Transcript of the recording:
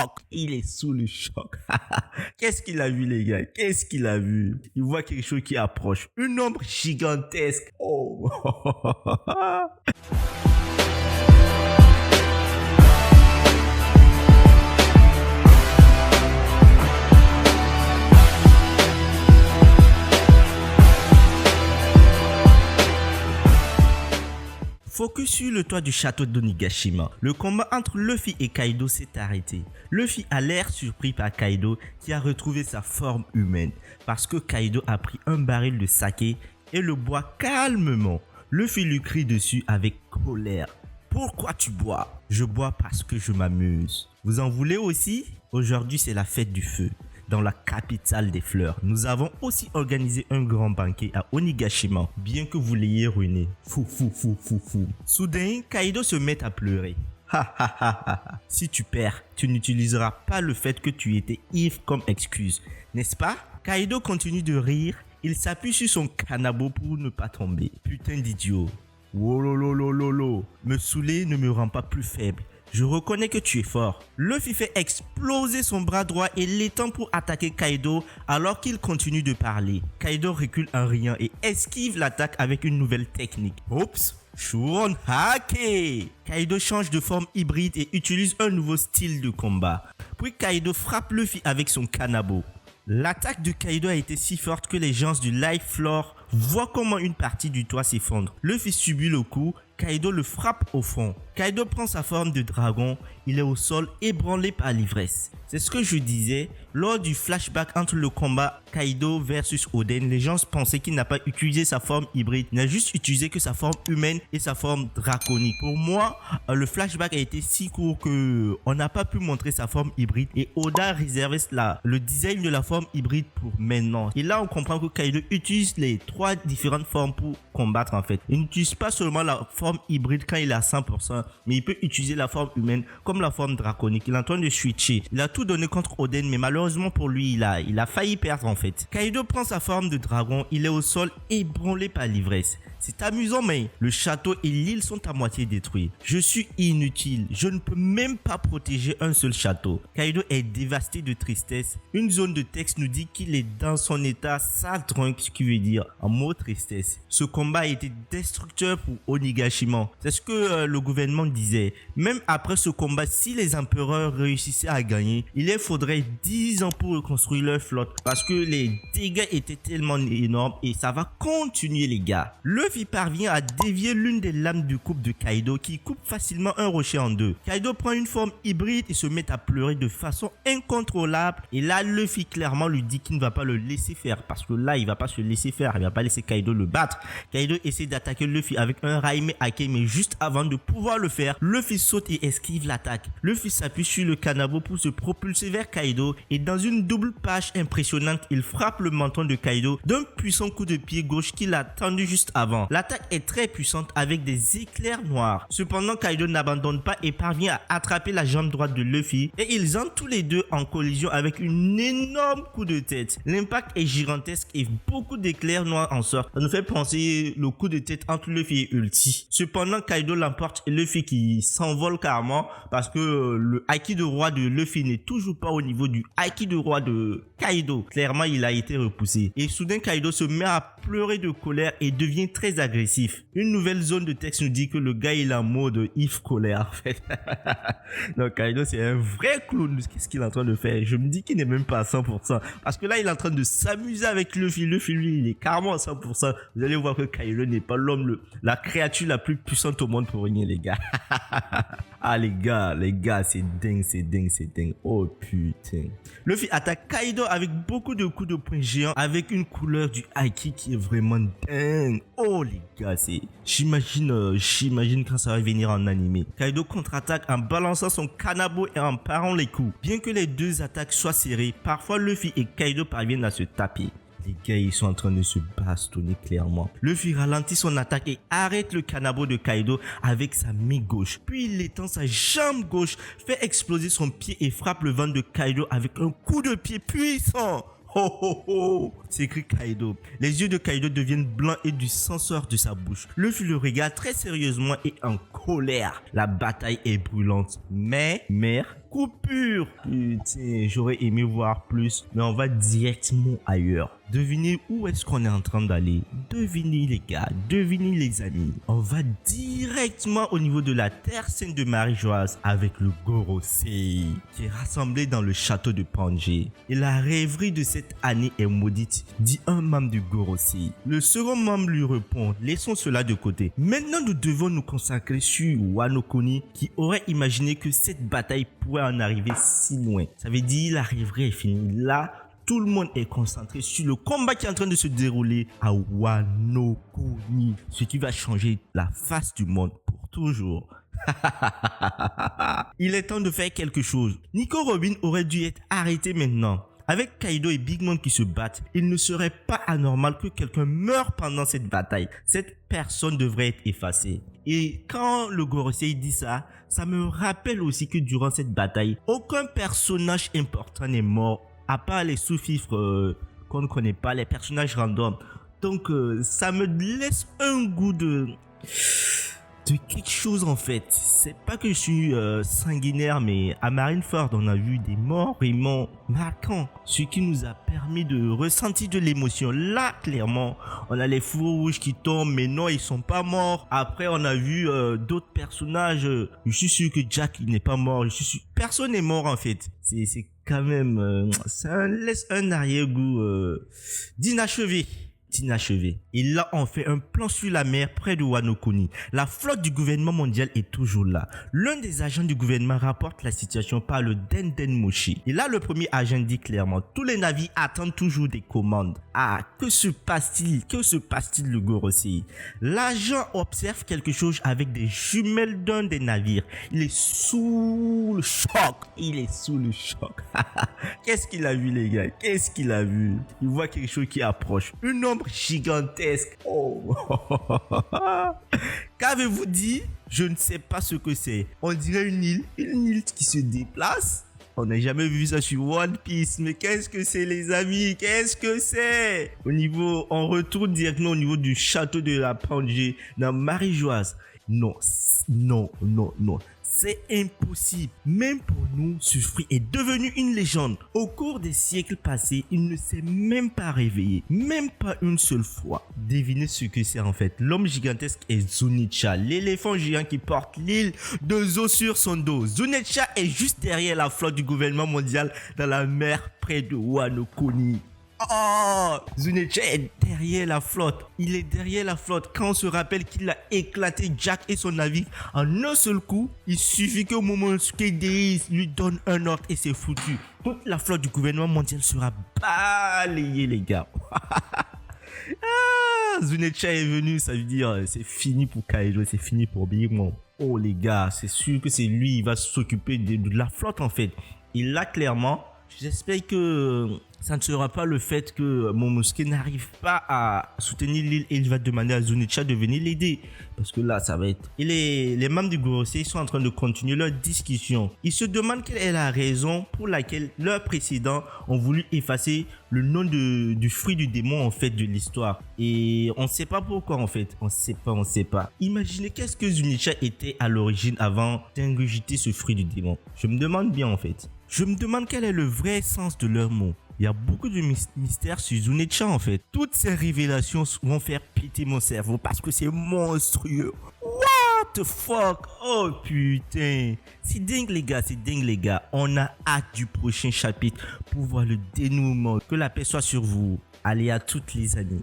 choc. Il est sous le choc. Qu'est-ce qu'il a vu, les gars? Qu'est-ce qu'il a vu? Il voit quelque chose qui approche. Une ombre gigantesque. Oh. Focus sur le toit du château d'Onigashima. Le combat entre Luffy et Kaido s'est arrêté. Luffy a l'air surpris par Kaido qui a retrouvé sa forme humaine parce que Kaido a pris un baril de saké et le boit calmement. Luffy lui crie dessus avec colère. Pourquoi tu bois? Je bois parce que je m'amuse. Vous en voulez aussi? Aujourd'hui c'est la fête du feu. Dans la capitale des fleurs. Nous avons aussi organisé un grand banquet à Onigashima, bien que vous l'ayez ruiné. Fou. Soudain, Kaido se met à pleurer. Si tu perds, tu n'utiliseras pas le fait que tu étais ivre comme excuse, n'est-ce pas? Kaido continue de rire. Il s'appuie sur son kanabo pour ne pas tomber. Putain d'idiot. Wolololololo. Me saouler ne me rend pas plus faible. Je reconnais que tu es fort. Luffy fait exploser son bras droit et l'étend pour attaquer Kaido alors qu'il continue de parler. Kaido recule en riant et esquive l'attaque avec une nouvelle technique. Oups, Shuron Hake. Kaido change de forme hybride et utilise un nouveau style de combat. Puis Kaido frappe Luffy avec son kanabo. L'attaque de Kaido a été si forte que les gens du Life Floor voient comment une partie du toit s'effondre. Luffy subit le coup. Kaido le frappe au front. Kaido prend sa forme de dragon. Il est au sol ébranlé par l'ivresse. C'est ce que je disais. Lors du flashback entre le combat Kaido versus Oden, les gens pensaient qu'il n'a pas utilisé sa forme hybride. Il n'a juste utilisé que sa forme humaine et sa forme draconique. Pour moi, le flashback a été si court que on n'a pas pu montrer sa forme hybride. Et Oda a réservé le design de la forme hybride pour maintenant. Et là, on comprend que Kaido utilise les trois différentes formes pour combattre en fait. Il n'utilise pas seulement la forme hybride quand il est à 100%, mais il peut utiliser la forme humaine comme la forme draconique. Il est en train de switcher. Il a tout donné contre Oden, mais malheureusement pour lui, il a failli perdre en fait. Kaido prend sa forme de dragon, il est au sol ébranlé par l'ivresse. C'est amusant, mais le château et l'île sont à moitié détruits. Je suis inutile. Je ne peux même pas protéger un seul château. Kaido est dévasté de tristesse. Une zone de texte nous dit qu'il est dans son état sad drunk, ce qui veut dire en mot tristesse. Ce combat a été destructeur pour Onigashima. C'est ce que le gouvernement disait. Même après ce combat, si les empereurs réussissaient à gagner, il leur faudrait 10 ans pour reconstruire leur flotte parce que les dégâts étaient tellement énormes et ça va continuer les gars. Luffy parvient à dévier l'une des lames du coupe de Kaido qui coupe facilement un rocher en deux. Kaido prend une forme hybride et se met à pleurer de façon incontrôlable. Et là, Luffy clairement lui dit qu'il ne va pas le laisser faire parce que là, il va pas se laisser faire. Il va pas laisser Kaido le battre. Kaido essaie d'attaquer Luffy avec un Raime Hake, mais juste avant de pouvoir le faire, Luffy saute et esquive l'attaque. Luffy s'appuie sur le kanabo pour se propulser vers Kaido et dans une double page impressionnante, il frappe le menton de Kaido d'un puissant coup de pied gauche qu'il a tendu juste avant. L'attaque est très puissante avec des éclairs noirs. Cependant, Kaido n'abandonne pas et parvient à attraper la jambe droite de Luffy et ils entrent tous les deux en collision avec une énorme coup de tête. L'impact est gigantesque et beaucoup d'éclairs noirs en sortent. Ça nous fait penser le coup de tête entre Luffy et Ulti. Cependant, Kaido l'emporte et Luffy qui s'envole carrément parce que le haki de roi de Luffy n'est toujours pas au niveau du haki de roi de Kaido. Clairement, il a été repoussé. Et soudain, Kaido se met à pleurer de colère et devient très agressif. Une nouvelle zone de texte nous dit que le gars il est en mode Yves colère en fait. Donc Kaido c'est un vrai clown. Qu'est-ce qu'il est en train de faire? Je me dis qu'il n'est même pas à 100% parce que là il est en train de s'amuser avec Luffy. Luffy lui il est carrément à 100%. Vous allez voir que Kaido n'est pas la créature la plus puissante au monde pour rien les gars. Ah les gars c'est dingue. Oh putain. Luffy attaque Kaido avec beaucoup de coups de poing géants avec une couleur du haki qui est vraiment dingue. Oh les gars, j'imagine quand ça va venir en animé. Kaido contre-attaque en balançant son kanabo et en parant les coups. Bien que les deux attaques soient serrées, parfois Luffy et Kaido parviennent à se taper. Les gars, ils sont en train de se bastonner clairement. Luffy ralentit son attaque et arrête le kanabo de Kaido avec sa main gauche. Puis il étend sa jambe gauche, fait exploser son pied et frappe le ventre de Kaido avec un coup de pied puissant. Oh oh oh. s'écrie Kaido. Les yeux de Kaido deviennent blancs et du sang sort de sa bouche. Luffy le regarde très sérieusement et en colère. La bataille est brûlante. Mais, mère, coupure. Putain, j'aurais aimé voir plus, mais on va directement ailleurs. Devinez où est-ce qu'on est en train d'aller. Devinez les gars, devinez les amis. On va directement au niveau de la terre sainte de Marie-Joise avec le Gorosei qui est rassemblé dans le château de Pange. Et la rêverie de cette année est maudite, dit un membre du Gorosei. Le second membre lui répond, laissons cela de côté. Maintenant nous devons nous consacrer sur Wano Kuni qui aurait imaginé que cette bataille pourrait en arriver si loin. Ça veut dire la rêverie est finie. Là, tout le monde est concentré sur le combat qui est en train de se dérouler à Wano Kuni, ce qui va changer la face du monde pour toujours. Il est temps de faire quelque chose. Nico Robin aurait dû être arrêté maintenant. Avec Kaido et Big Mom qui se battent, il ne serait pas anormal que quelqu'un meure pendant cette bataille. Cette personne devrait être effacée. Et quand le Gorosei dit ça, ça me rappelle aussi que durant cette bataille, aucun personnage important n'est mort, à part les sous-fifres qu'on ne connaît pas, les personnages random. Donc ça me laisse un goût de quelque chose en fait. C'est pas que je suis sanguinaire, mais à Marineford on a vu des morts vraiment marquants, ce qui nous a permis de ressentir de l'émotion. Là clairement on a les fours rouges qui tombent, mais non ils sont pas morts. Après on a vu d'autres personnages. Je suis sûr que Jack il n'est pas mort. Je suis sûr personne n'est mort en fait. C'est quand même ça laisse un arrière-goût d'inachevé. Et là, on fait un plan sur la mer près de Wano Kuni. La flotte du gouvernement mondial est toujours là. L'un des agents du gouvernement rapporte la situation par le Denden Moshi. Et là, le premier agent dit clairement, tous les navires attendent toujours des commandes. Ah, que se passe-t-il? Que se passe-t-il le Gorosei? L'agent observe quelque chose avec des jumelles d'un des navires. Il est sous le choc. Qu'est-ce qu'il a vu les gars? Qu'est-ce qu'il a vu? Il voit quelque chose qui approche. Une ombre gigantesque. Oh. Qu'avez-vous dit? Je ne sais pas ce que c'est. On dirait une île qui se déplace. On n'a jamais vu ça sur One Piece. Mais qu'est-ce que c'est les amis? Qu'est-ce que c'est? On retourne directement au niveau du château de la Pange dans Marie-Joise. Non. C'est impossible. Même pour nous, ce fruit est devenu une légende. Au cours des siècles passés, il ne s'est même pas réveillé. Même pas une seule fois. Devinez ce que c'est en fait. L'homme gigantesque est Zunicha, l'éléphant géant qui porte l'île de Zo sur son dos. Zunicha est juste derrière la flotte du gouvernement mondial dans la mer près de Wano Kuni. Oh, Zunicha est derrière la flotte. Il est derrière la flotte. Quand on se rappelle qu'il a éclaté Jack et son navire en un seul coup, il suffit que Momonosuke Deis lui donne un ordre et c'est foutu. Toute la flotte du gouvernement mondial sera balayée les gars. Zunicha est venu, ça veut dire c'est fini pour Kaido, c'est fini pour Big Mom. Oh les gars, c'est sûr que c'est lui, il va s'occuper de la flotte en fait. Et là clairement, j'espère que ça ne sera pas le fait que Momonosuke n'arrive pas à soutenir l'île et il va demander à Zunicha de venir l'aider. Parce que là, ça va être... Et les membres du Gorosei sont en train de continuer leur discussion. Ils se demandent quelle est la raison pour laquelle leurs précédents ont voulu effacer le nom du fruit du démon en fait de l'histoire. Et on ne sait pas pourquoi en fait. On sait pas. Imaginez qu'est-ce que Zunicha était à l'origine avant d'ingurgiter ce fruit du démon. Je me demande bien en fait. Je me demande quel est le vrai sens de leurs mots. Il y a beaucoup de mystères sur Zunicha en fait. Toutes ces révélations vont faire péter mon cerveau parce que c'est monstrueux. What the fuck? Oh putain. C'est dingue les gars. On a hâte du prochain chapitre pour voir le dénouement. Que la paix soit sur vous. Allez à toutes les amis.